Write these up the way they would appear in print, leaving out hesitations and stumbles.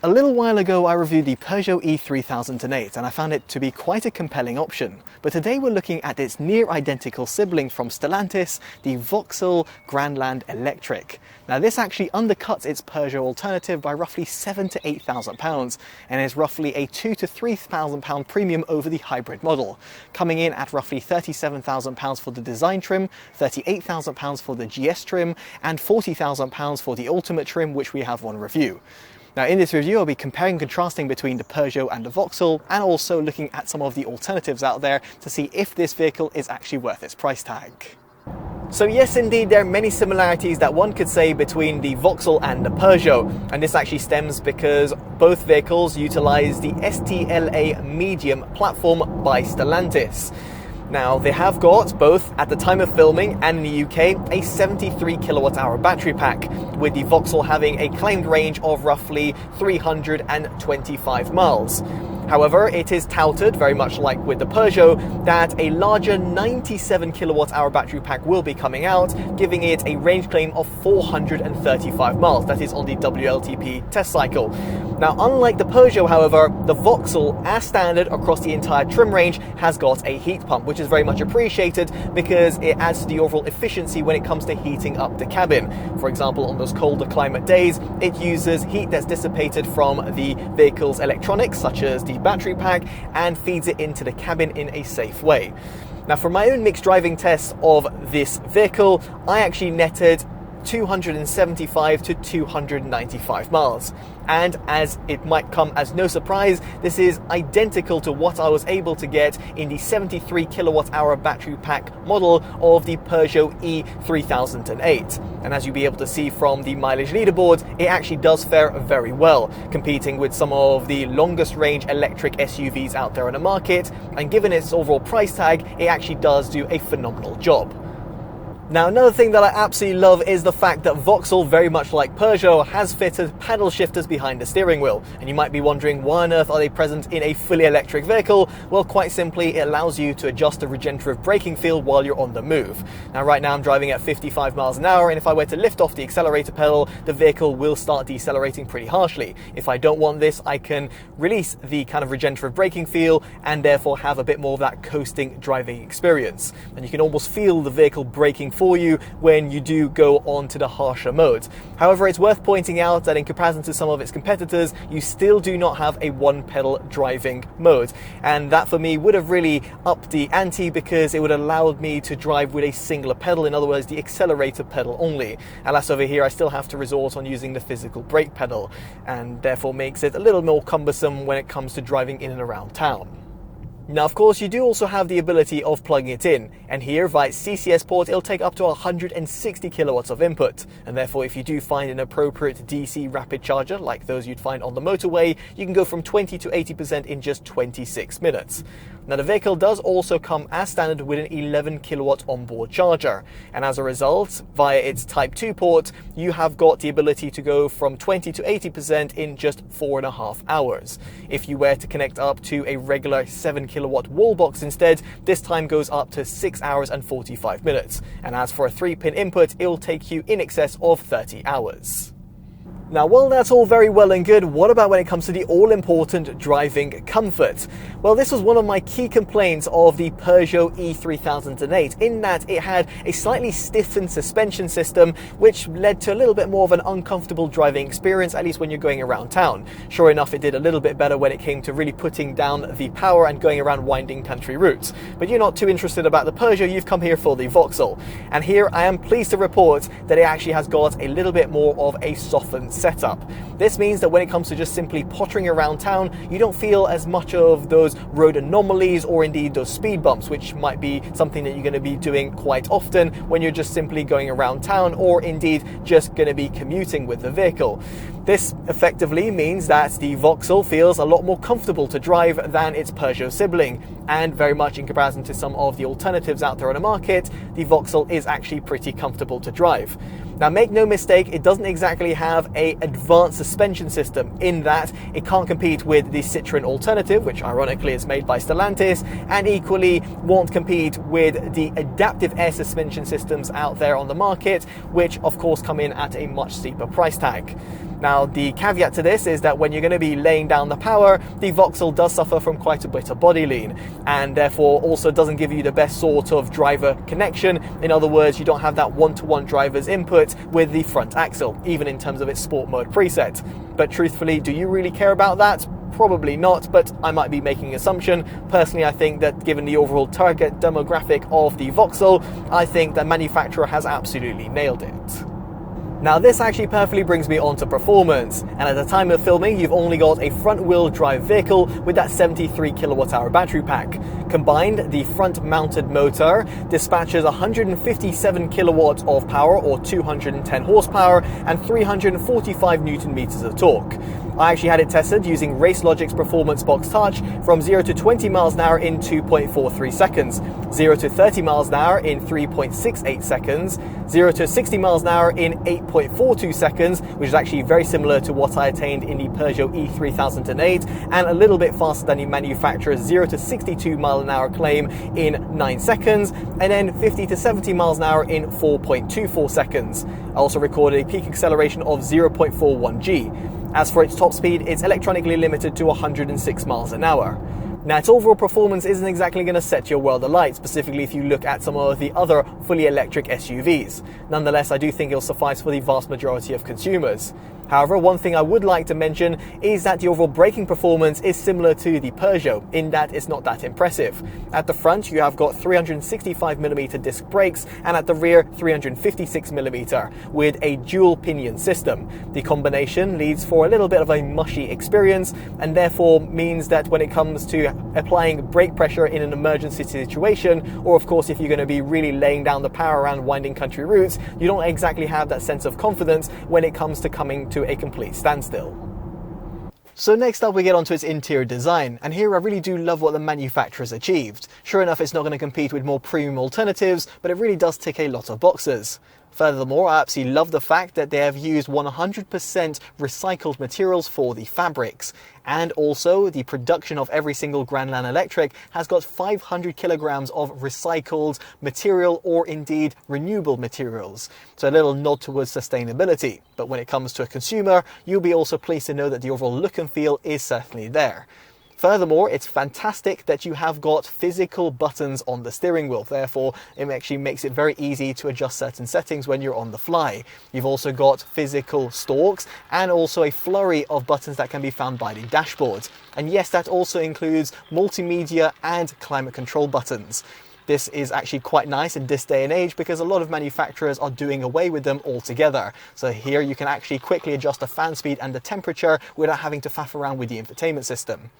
A little while ago I reviewed the Peugeot E3008 and I found it to be quite a compelling option. But today we're looking at its near identical sibling from Stellantis, the Vauxhall Grandland Electric. Now this actually undercuts its Peugeot alternative by roughly £7,000 to £8,000 and is roughly a £2,000 to £3,000 premium over the hybrid model, coming in at roughly £37,000 for the design trim, £38,000 for the GS trim and £40,000 for the ultimate trim, which we have on review. Now in this review I'll be comparing and contrasting between the Peugeot and the Vauxhall and also looking at some of the alternatives out there to see if this vehicle is actually worth its price tag. So yes, indeed, there are many similarities that one could say between the Vauxhall and the Peugeot, and this actually stems because both vehicles utilize the STLA Medium platform by Stellantis. Now, they have got, both at the time of filming and in the UK, a 73 kilowatt hour battery pack, with the Vauxhall having a claimed range of roughly 325 miles. However, it is touted, very much like with the Peugeot, that a larger 97 kilowatt hour battery pack will be coming out, giving it a range claim of 435 miles. That is on the WLTP test cycle. Now, unlike the Peugeot, however, the Vauxhall, as standard across the entire trim range, has got a heat pump, which is very much appreciated because it adds to the overall efficiency when it comes to heating up the cabin. For example, on those colder climate days, it uses heat that's dissipated from the vehicle's electronics, such as the battery pack, and feeds it into the cabin in a safe way. Now, for my own mixed driving tests of this vehicle, I actually netted 275 to 295 miles. And as it might come as no surprise, this is identical to what I was able to get in the 73 kilowatt hour battery pack model of the Peugeot E3008. And as you'll be able to see from the mileage leaderboard, it actually does fare very well, competing with some of the longest range electric SUVs out there on the market, and given its overall price tag, it actually does do a phenomenal job. Now, another thing that I absolutely love is the fact that Vauxhall, very much like Peugeot, has fitted paddle shifters behind the steering wheel. And you might be wondering, why on earth are they present in a fully electric vehicle? Well, quite simply, it allows you to adjust the regenerative braking feel while you're on the move. Now, right now I'm driving at 55 miles an hour, and if I were to lift off the accelerator pedal, the vehicle will start decelerating pretty harshly. If I don't want this, I can release the kind of regenerative braking feel and therefore have a bit more of that coasting driving experience. And you can almost feel the vehicle braking for you when you do go on to the harsher modes. However, it's worth pointing out that in comparison to some of its competitors, you still do not have a one pedal driving mode. And that for me would have really upped the ante because it would have allowed me to drive with a singular pedal, in other words, the accelerator pedal only. Alas, over here I still have to resort on using the physical brake pedal, and therefore makes it a little more cumbersome when it comes to driving in and around town. Now, of course, you do also have the ability of plugging it in, and here via its CCS port it'll take up to 160 kilowatts of input, and therefore if you do find an appropriate DC rapid charger like those you'd find on the motorway, you can go from 20 to 80% in just 26 minutes. Now, the vehicle does also come as standard with an 11 kilowatt onboard charger, and as a result, via its Type 2 port, you have got the ability to go from 20 to 80% in just 4.5 hours. If you were to connect up to a regular 7 kilowatt wall box instead, this time goes up to 6 hours and 45 minutes. And as for a 3-pin input, it will take you in excess of 30 hours. Now, while that's all very well and good, what about when it comes to the all-important driving comfort? Well, this was one of my key complaints of the Peugeot E3008, in that it had a slightly stiffened suspension system, which led to a little bit more of an uncomfortable driving experience, at least when you're going around town. Sure enough, it did a little bit better when it came to really putting down the power and going around winding country routes. But you're not too interested about the Peugeot, you've come here for the Vauxhall. And here I am pleased to report that it actually has got a little bit more of a softened setup. This means that when it comes to just simply pottering around town, you don't feel as much of those road anomalies or indeed those speed bumps, which might be something that you're going to be doing quite often when you're just simply going around town or indeed just going to be commuting with the vehicle. This effectively means that the Vauxhall feels a lot more comfortable to drive than its Peugeot sibling, and very much in comparison to some of the alternatives out there on the market, the Vauxhall is actually pretty comfortable to drive. Now, make no mistake, it doesn't exactly have an advanced suspension system, in that it can't compete with the Citroën alternative, which ironically is made by Stellantis, and equally won't compete with the adaptive air suspension systems out there on the market, which of course come in at a much steeper price tag. Now, the caveat to this is that when you're going to be laying down the power, the Vauxhall does suffer from quite a bit of body lean, and therefore also doesn't give you the best sort of driver connection. In other words, you don't have that one-to-one driver's input with the front axle, even in terms of its sport mode preset. But truthfully, do you really care about that? Probably not, but I might be making an assumption. Personally, I think that given the overall target demographic of the Vauxhall, I think the manufacturer has absolutely nailed it. Now, this actually perfectly brings me on to performance, and at the time of filming you've only got a front-wheel drive vehicle with that 73 kilowatt-hour battery pack. Combined, the front-mounted motor dispatches 157 kilowatts of power, or 210 horsepower, and 345 newton meters of torque. I actually had it tested using RaceLogic's Performance Box Touch from 0 to 20 miles an hour in 2.43 seconds, 0 to 30 miles an hour in 3.68 seconds, 0 to 60 miles an hour in 8.42 seconds, which is actually very similar to what I attained in the Peugeot E3008, and a little bit faster than the manufacturer's 0 to 62 mile an hour claim in 9 seconds, and then 50 to 70 miles an hour in 4.24 seconds. I also recorded a peak acceleration of 0.41 G. As for its top speed, it's electronically limited to 106 miles an hour. Now, its overall performance isn't exactly going to set your world alight, specifically if you look at some of the other fully electric SUVs. Nonetheless, I do think it'll suffice for the vast majority of consumers. However, one thing I would like to mention is that the overall braking performance is similar to the Peugeot, in that it's not that impressive. At the front, you have got 365mm disc brakes, and at the rear, 356mm, with a dual pinion system. The combination leads for a little bit of a mushy experience, and therefore means that when it comes to applying brake pressure in an emergency situation, or of course if you're going to be really laying down the power around winding country routes, you don't exactly have that sense of confidence when it comes to coming to a complete standstill. So next up we get onto its interior design, and here I really do love what the manufacturer's achieved. Sure enough, it's not going to compete with more premium alternatives, but it really does tick a lot of boxes. Furthermore, I absolutely love the fact that they have used 100% recycled materials for the fabrics. And also, the production of every single Grandland Electric has got 500 kilograms of recycled material, or indeed renewable materials. So a little nod towards sustainability. But when it comes to a consumer, you'll be also pleased to know that the overall look and feel is certainly there. Furthermore, it's fantastic that you have got physical buttons on the steering wheel. Therefore, it actually makes it very easy to adjust certain settings when you're on the fly. You've also got physical stalks and also a flurry of buttons that can be found by the dashboard. And yes, that also includes multimedia and climate control buttons. This is actually quite nice in this day and age because a lot of manufacturers are doing away with them altogether. So here you can actually quickly adjust the fan speed and the temperature without having to faff around with the infotainment system.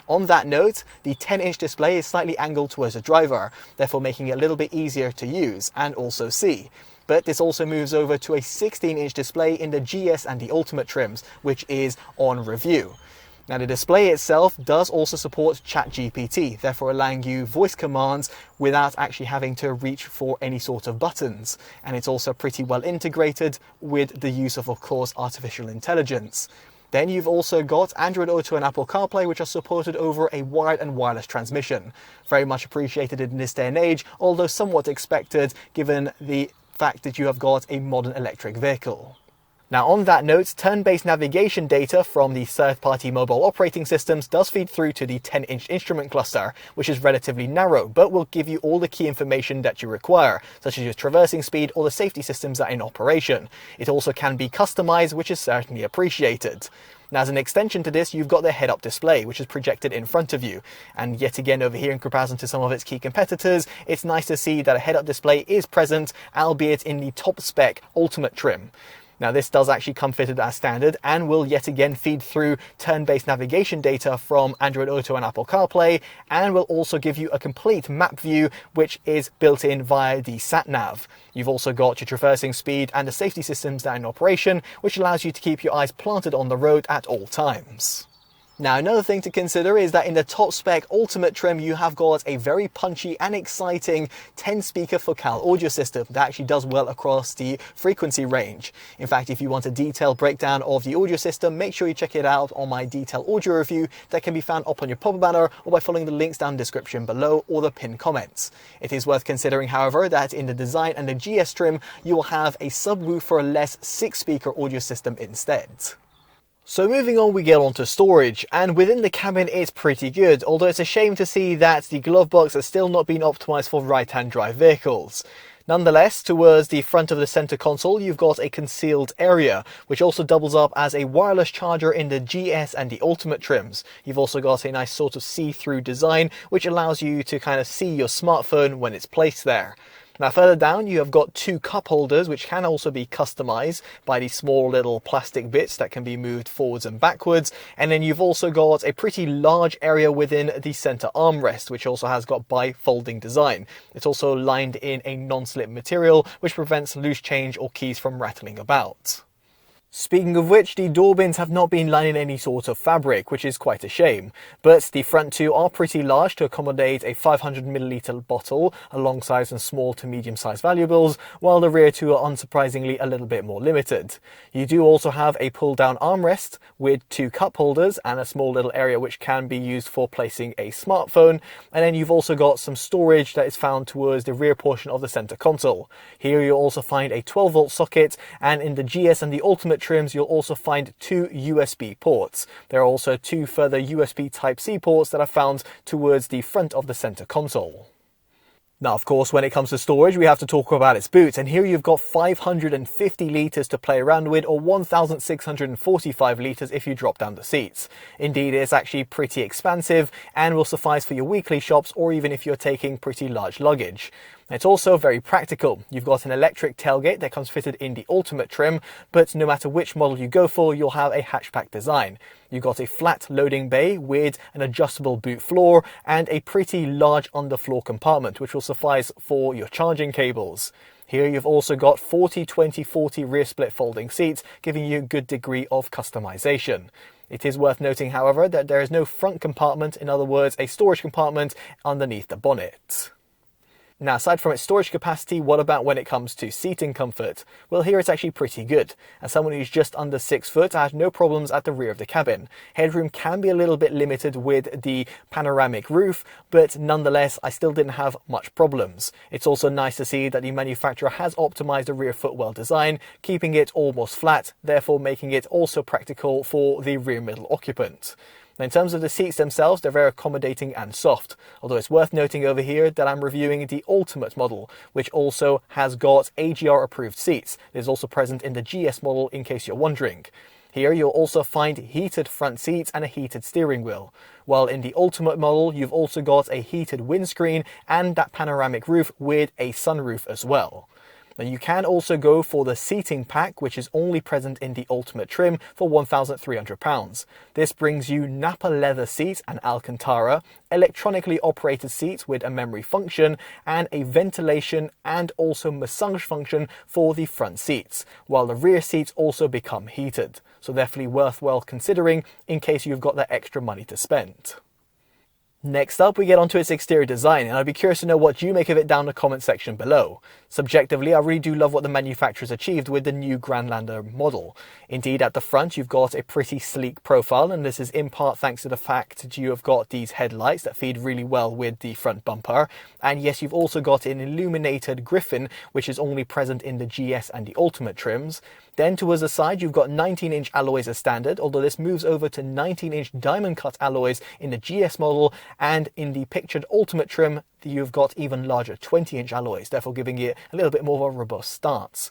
On that note, the 10-inch display is slightly angled towards the driver, therefore making it a little bit easier to use and also see. But this also moves over to a 16-inch display in the GS and the Ultimate trims, which is on review. Now, the display itself does also support ChatGPT, therefore allowing you voice commands without actually having to reach for any sort of buttons. And it's also pretty well integrated with the use of course, artificial intelligence. Then you've also got Android Auto and Apple CarPlay, which are supported over a wired and wireless transmission. Very much appreciated in this day and age, although somewhat expected given the fact that you have got a modern electric vehicle. Now, on that note, turn-based navigation data from the third-party mobile operating systems does feed through to the 10-inch instrument cluster, which is relatively narrow, but will give you all the key information that you require, such as your traversing speed or the safety systems that are in operation. It also can be customized, which is certainly appreciated. Now, as an extension to this, you've got the head-up display, which is projected in front of you. And yet again, over here, in comparison to some of its key competitors, it's nice to see that a head-up display is present, albeit in the top-spec Ultimate trim. Now, this does actually come fitted as standard and will yet again feed through turn-based navigation data from Android Auto and Apple CarPlay, and will also give you a complete map view, which is built in via the sat-nav. You've also got your traversing speed and the safety systems that are in operation, which allows you to keep your eyes planted on the road at all times. Now, another thing to consider is that in the top spec Ultimate trim, you have got a very punchy and exciting 10-speaker Vauxhall audio system that actually does well across the frequency range. In fact, if you want a detailed breakdown of the audio system, make sure you check it out on my detailed audio review that can be found up on your pop-up banner or by following the links down in the description below or the pinned comments. It is worth considering, however, that in the Design and the GS trim, you will have a subwoofer-less 6-speaker audio system instead. So moving on, we get on to storage, and within the cabin it's pretty good, although it's a shame to see that the glove box has still not been optimised for right-hand drive vehicles. Nonetheless, towards the front of the centre console, you've got a concealed area, which also doubles up as a wireless charger in the GS and the Ultimate trims. You've also got a nice sort of see-through design, which allows you to kind of see your smartphone when it's placed there. Now further down you have got two cup holders which can also be customized by these small little plastic bits that can be moved forwards and backwards, and then you've also got a pretty large area within the center armrest which also has got bi-folding design. It's also lined in a non-slip material which prevents loose change or keys from rattling about. Speaking of which, the door bins have not been lined in any sort of fabric, which is quite a shame. But the front two are pretty large to accommodate a 500ml bottle alongside some small to medium sized valuables, while the rear two are unsurprisingly a little bit more limited. You do also have a pull down armrest with two cup holders and a small little area which can be used for placing a smartphone. And then you've also got some storage that is found towards the rear portion of the center console. Here you'll also find a 12-volt socket, and in the GS and the Ultimate trims you'll also find two USB ports. There are also two further USB Type-C ports that are found towards the front of the center console. Now, of course, when it comes to storage, we have to talk about its boot, and here you've got 550 litres to play around with, or 1,645 litres if you drop down the seats. Indeed, it's actually pretty expansive and will suffice for your weekly shops or even if you're taking pretty large luggage. It's also very practical. You've got an electric tailgate that comes fitted in the Ultimate trim, but no matter which model you go for, you'll have a hatchback design. You've got a flat loading bay with an adjustable boot floor and a pretty large underfloor compartment, which will suffice for your charging cables. Here you've also got 40-20-40 rear split folding seats, giving you a good degree of customization. It is worth noting, however, that there is no front compartment, in other words, a storage compartment underneath the bonnet. Now, aside from its storage capacity, what about when it comes to seating comfort? Well, here it's actually pretty good. As someone who's just under 6 foot, I had no problems at the rear of the cabin. Headroom can be a little bit limited with the panoramic roof, but nonetheless, I still didn't have much problems. It's also nice to see that the manufacturer has optimized the rear footwell design, keeping it almost flat, therefore making it also practical for the rear middle occupant. Now, in terms of the seats themselves, they're very accommodating and soft, although it's worth noting over here that I'm reviewing the Ultimate model, which also has got AGR approved seats. It is also present in the GS model, in case you're wondering. Here you'll also find heated front seats and a heated steering wheel, while in the Ultimate model you've also got a heated windscreen and that panoramic roof with a sunroof as well. Now, you can also go for the seating pack, which is only present in the Ultimate trim, for £1,300. This brings you Napa leather seats and Alcantara, electronically operated seats with a memory function, and a ventilation and also massage function for the front seats, while the rear seats also become heated. So definitely worthwhile considering in case you've got that extra money to spend. Next up, we get onto its exterior design, and I'd be curious to know what you make of it down in the comment section below. Subjectively, I really do love what the manufacturer's achieved with the new Grandlander model. Indeed, at the front, you've got a pretty sleek profile, and this is in part thanks to the fact that you have got these headlights that feed really well with the front bumper. And yes, you've also got an illuminated griffin, which is only present in the GS and the Ultimate trims. Then towards the side, you've got 19-inch alloys as standard, although this moves over to 19-inch diamond cut alloys in the GS model, and in the pictured Ultimate trim, you've got even larger 20-inch alloys, therefore giving it a little bit more of a robust stance.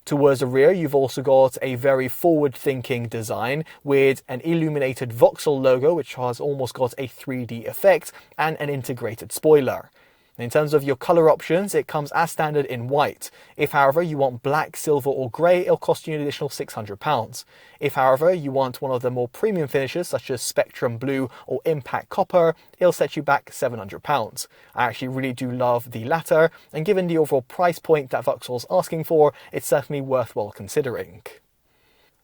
Towards the rear, you've also got a very forward-thinking design with an illuminated Vauxhall logo, which has almost got a 3D effect, and an integrated spoiler. In terms of your colour options, it comes as standard in white. If, however, you want black, silver or grey, it'll cost you an additional £600. If, however, you want one of the more premium finishes, such as Spectrum Blue or Impact Copper, it'll set you back £700. I actually really do love the latter, and given the overall price point that Vauxhall's asking for, it's certainly worthwhile considering.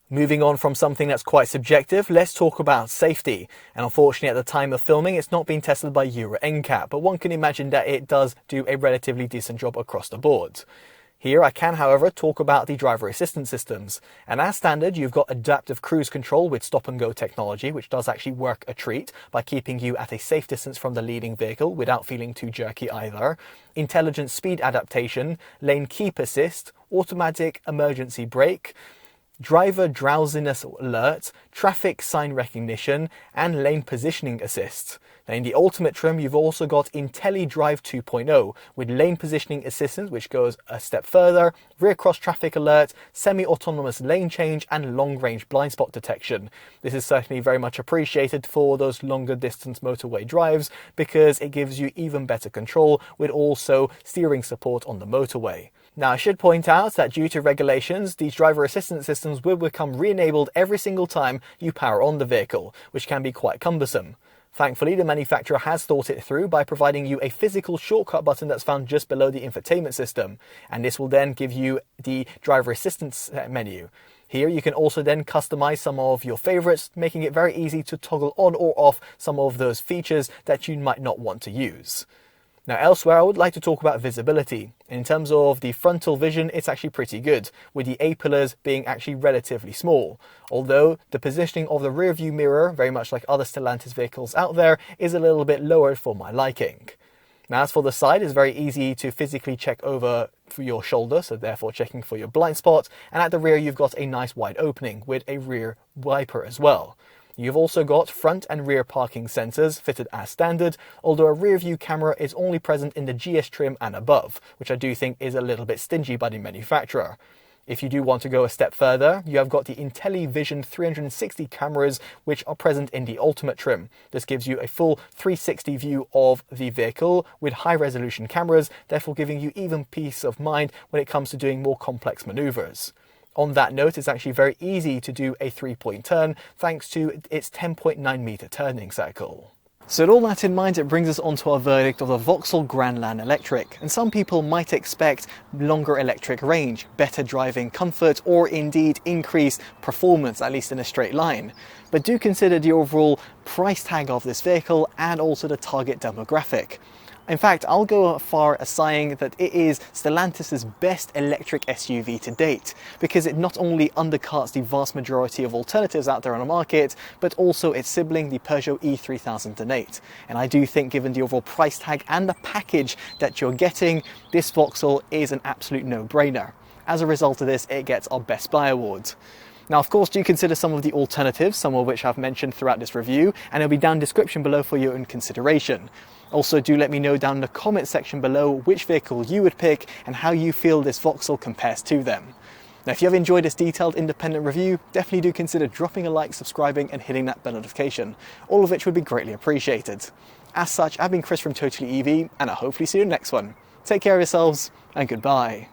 Moving on from something that's quite subjective, let's talk about safety. And unfortunately, at the time of filming, it's not been tested by Euro NCAP, but one can imagine that it does do a relatively decent job across the board. Here I can, however, talk about the driver assistance systems. And as standard, you've got adaptive cruise control with stop and go technology, which does actually work a treat by keeping you at a safe distance from the leading vehicle without feeling too jerky either. Intelligent speed adaptation, lane keep assist, automatic emergency brake, driver drowsiness alert, traffic sign recognition, and lane positioning assist. Now in the ultimate trim, you've also got IntelliDrive 2.0 with lane positioning assistance, which goes a step further, rear cross traffic alert, semi-autonomous lane change, and long-range blind spot detection. This is certainly very much appreciated for those longer distance motorway drives because it gives you even better control with also steering support on the motorway. Now, I should point out that due to regulations, these driver assistance systems will become re-enabled every single time you power on the vehicle, which can be quite cumbersome. Thankfully, the manufacturer has thought it through by providing you a physical shortcut button that's found just below the infotainment system, and this will then give you the driver assistance menu. Here you can also then customize some of your favorites, making it very easy to toggle on or off some of those features that you might not want to use. Now elsewhere, I would like to talk about visibility. In terms of the frontal vision, it's actually pretty good, with the A-pillars being actually relatively small. Although the positioning of the rear view mirror, very much like other Stellantis vehicles out there, is a little bit lower for my liking. Now as for the side, it's very easy to physically check over for your shoulder, so therefore checking for your blind spot, and at the rear you've got a nice wide opening with a rear wiper as well. You've also got front and rear parking sensors fitted as standard, although a rear view camera is only present in the GS trim and above, which I do think is a little bit stingy by the manufacturer. If you do want to go a step further, you have got the IntelliVision 360 cameras, which are present in the Ultimate trim. This gives you a full 360 view of the vehicle with high resolution cameras, therefore giving you even peace of mind when it comes to doing more complex maneuvers. On that note, it's actually very easy to do a 3-point turn thanks to its 10.9 meter turning cycle. So with all that in mind, it brings us on to our verdict of the Vauxhall Grandland Electric. And some people might expect longer electric range, better driving comfort, or indeed increased performance, at least in a straight line. But do consider the overall price tag of this vehicle and also the target demographic. In fact, I'll go as far as saying that it is Stellantis' best electric SUV to date, because it not only undercuts the vast majority of alternatives out there on the market, but also its sibling, the Peugeot E3008. And I do think, given the overall price tag and the package that you're getting, this Vauxhall is an absolute no-brainer. As a result of this, it gets our Best Buy award. Now, of course, do consider some of the alternatives, some of which I've mentioned throughout this review, and it'll be down in the description below for your own consideration. Also, do let me know down in the comment section below which vehicle you would pick and how you feel this Vauxhall compares to them. Now, if you have enjoyed this detailed independent review, definitely do consider dropping a like, subscribing and hitting that bell notification, all of which would be greatly appreciated. As such, I've been Chris from TotallyEV, and I'll hopefully see you in the next one. Take care of yourselves, and goodbye.